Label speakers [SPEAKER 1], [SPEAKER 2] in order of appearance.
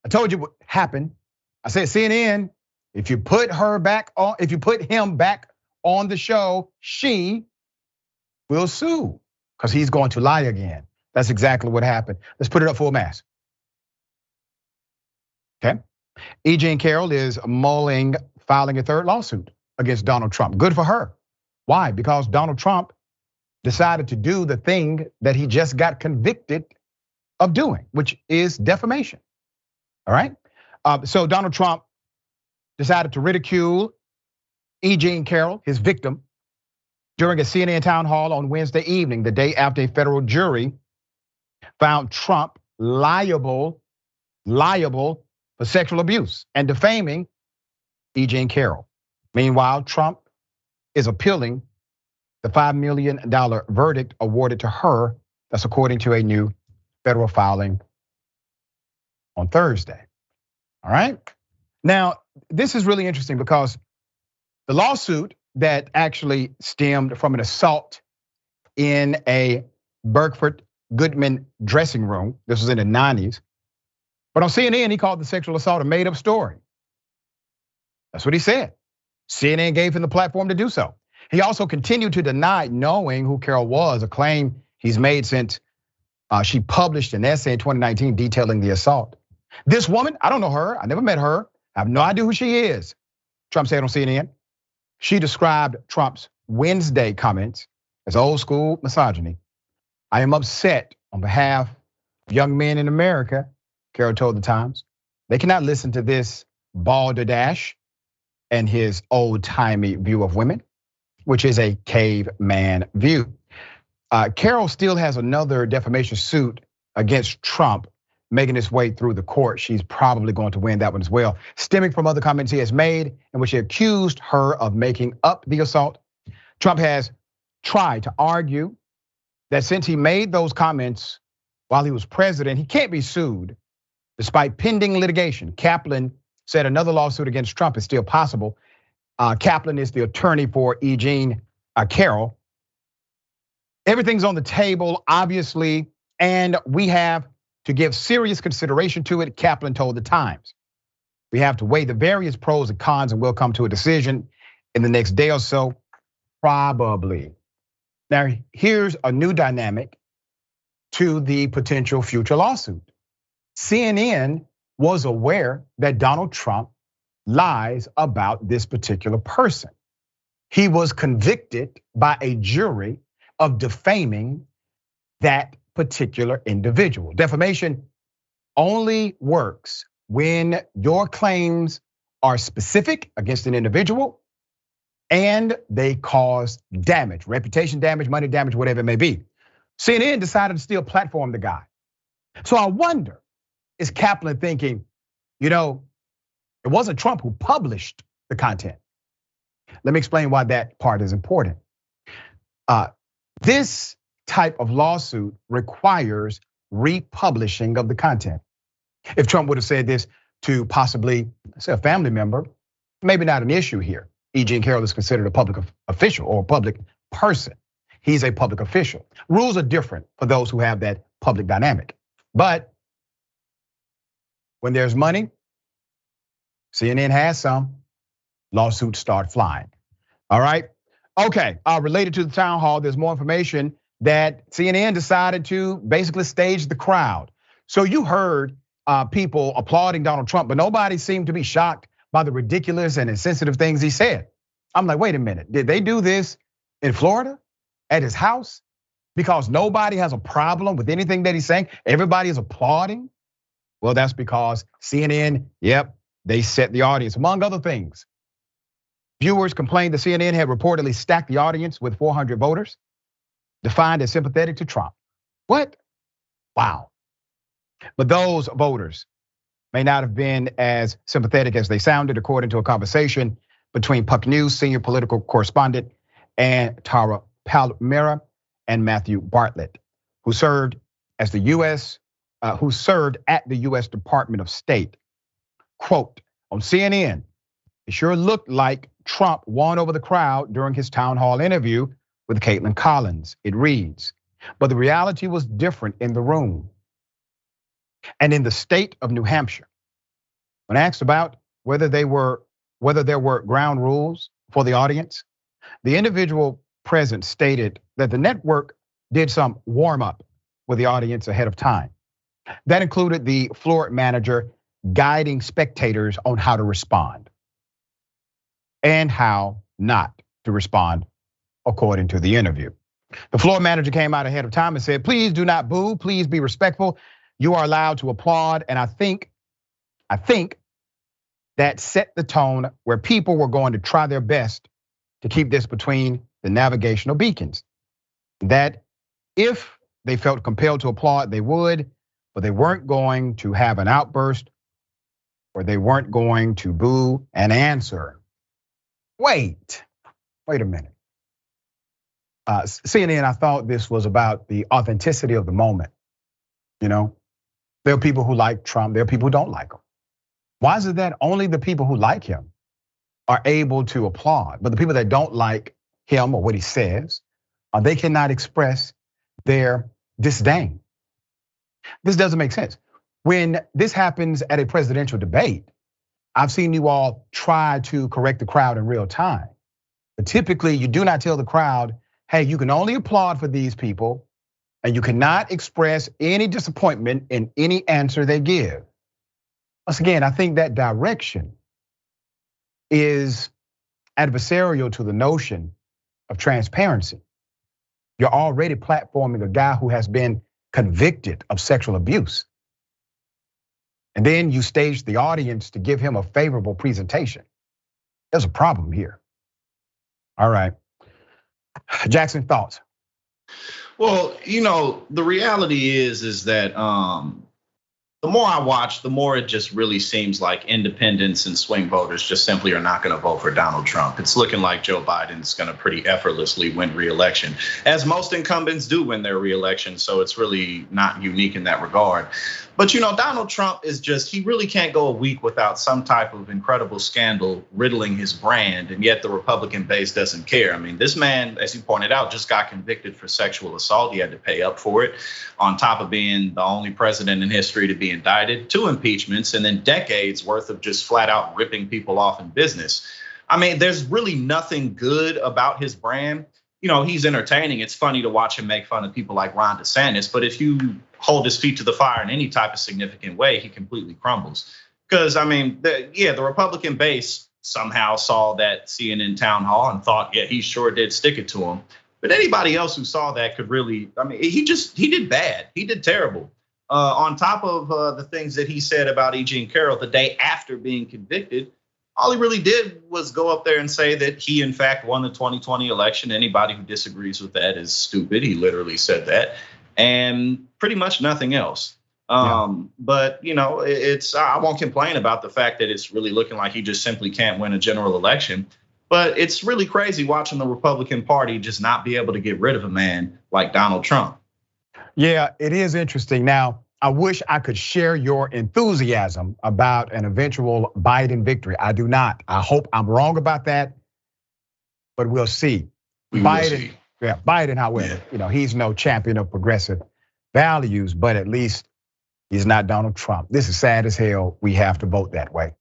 [SPEAKER 1] I told you what happened. I said CNN, if you put him back on the show, she will sue because he's going to lie again. That's exactly what happened. Let's put it up full mass. Okay. E.J. Carroll is mulling filing a third lawsuit against Donald Trump. Good for her. Why? Because Donald Trump decided to do the thing that he just got convicted of doing, which is defamation. All right. So Donald Trump decided to ridicule E.J. Carroll, his victim, during a CNN town hall on Wednesday evening, the day after a federal jury found Trump liable for sexual abuse and defaming E.J. Carroll. Meanwhile, Trump is appealing the $5 million verdict awarded to her. That's according to a new federal filing on Thursday. All right. Now, this is really interesting because the lawsuit that actually stemmed from an assault in a Bergdorf Goodman dressing room. This was in the 90s. But on CNN, he called the sexual assault a made-up story. That's what he said. CNN gave him the platform to do so. He also continued to deny knowing who Carroll was, a claim he's made since she published an essay in 2019 detailing the assault. This woman, I don't know her, I never met her, I have no idea who she is, Trump said on CNN. She described Trump's Wednesday comments as old school misogyny. I am upset on behalf of young men in America, Carroll told the Times. They cannot listen to this balderdash and his old-timey view of women, which is a caveman view. Carroll still has another defamation suit against Trump making its way through the court. She's probably going to win that one as well, stemming from other comments he has made in which he accused her of making up the assault. Trump has tried to argue that since he made those comments while he was president, he can't be sued despite pending litigation. Kaplan said another lawsuit against Trump is still possible. Kaplan is the attorney for E.J. Carroll. Everything's on the table, obviously, and we have to give serious consideration to it, Kaplan told the Times. We have to weigh the various pros and cons and we'll come to a decision in the next day or so, probably. Now, here's a new dynamic to the potential future lawsuit. CNN was aware that Donald Trump lies about this particular person. He was convicted by a jury of defaming that particular individual. Defamation only works when your claims are specific against an individual and they cause damage, reputation damage, money damage, whatever it may be. CNN decided to still platform the guy. So I wonder, is Kaplan thinking, it wasn't Trump who published the content? Let me explain why that part is important. This type of lawsuit requires republishing of the content. If Trump would have said this to possibly, say, a family member, maybe not an issue here. E.J. Carroll is considered a public official or a public person. He's a public official. Rules are different for those who have that public dynamic. But when there's money, CNN has some, lawsuits start flying. All right, okay, related to the town hall, there's more information that CNN decided to basically stage the crowd. So you heard people applauding Donald Trump, but nobody seemed to be shocked by the ridiculous and insensitive things he said. I'm like, wait a minute, did they do this in Florida at his house? Because nobody has a problem with anything that he's saying, everybody is applauding? Well, that's because CNN, they set the audience, among other things. Viewers complained that CNN had reportedly stacked the audience with 400 voters, defined as sympathetic to Trump. What? Wow. But those voters may not have been as sympathetic as they sounded, according to a conversation between Puck News senior political correspondent and Tara Palmera and Matthew Bartlett, who served at the U.S. Department of State. Quote, on CNN, it sure looked like Trump won over the crowd during his town hall interview with Caitlin Collins, it reads. But the reality was different in the room. And in the state of New Hampshire, When asked about whether there were ground rules for the audience, the individual present stated that the network did some warm up with the audience ahead of time. That included the floor manager guiding spectators on how to respond and how not to respond, according to the interview. The floor manager came out ahead of time and said, please do not boo, please be respectful. You are allowed to applaud. And I think that set the tone where people were going to try their best to keep this between the navigational beacons. That if they felt compelled to applaud, they would, but they weren't going to have an outburst or they weren't going to boo and answer. Wait a minute. CNN, I thought this was about the authenticity of the moment. You know, there are people who like Trump, there are people who don't like him. Why is it that only the people who like him are able to applaud, but the people that don't like him or what he says, they cannot express their disdain? This doesn't make sense. When this happens at a presidential debate, I've seen you all try to correct the crowd in real time. But typically, you do not tell the crowd, hey, you can only applaud for these people, and you cannot express any disappointment in any answer they give. Once again, I think that direction is adversarial to the notion of transparency. You're already platforming a guy who has been convicted of sexual abuse. And then you stage the audience to give him a favorable presentation. There's a problem here. All right. Jackson, thoughts?
[SPEAKER 2] Well, the reality is that the more I watch, the more it just really seems like independents and swing voters just simply are not going to vote for Donald Trump. It's looking like Joe Biden's going to pretty effortlessly win re-election, as most incumbents do win their re-election. So it's really not unique in that regard. But Donald Trump is he really can't go a week without some type of incredible scandal riddling his brand, and yet the Republican base doesn't care. I mean, this man, as you pointed out, just got convicted for sexual assault. He had to pay up for it, on top of being the only president in history to be indicted, 2 impeachments, and then decades worth of just flat out ripping people off in business. I mean, there's really nothing good about his brand. He's entertaining. It's funny to watch him make fun of people like Ron DeSantis, but if you hold his feet to the fire in any type of significant way, he completely crumbles. Because the Republican base somehow saw that CNN town hall and thought, yeah, he sure did stick it to him. But anybody else who saw that could really, he did bad. He did terrible. On top of the things that he said about E.G. and Carroll the day after being convicted, all he really did was go up there and say that he, in fact, won the 2020 election. Anybody who disagrees with that is stupid. He literally said that. And pretty much nothing else. But I won't complain about the fact that it's really looking like he just simply can't win a general election. But it's really crazy watching the Republican Party just not be able to get rid of a man like Donald Trump.
[SPEAKER 1] Yeah, it is interesting. Now, I wish I could share your enthusiasm about an eventual Biden victory. I do not. I hope I'm wrong about that, but we'll see. Biden, however, he's no champion of progressive values, but at least he's not Donald Trump. This is sad as hell. We have to vote that way.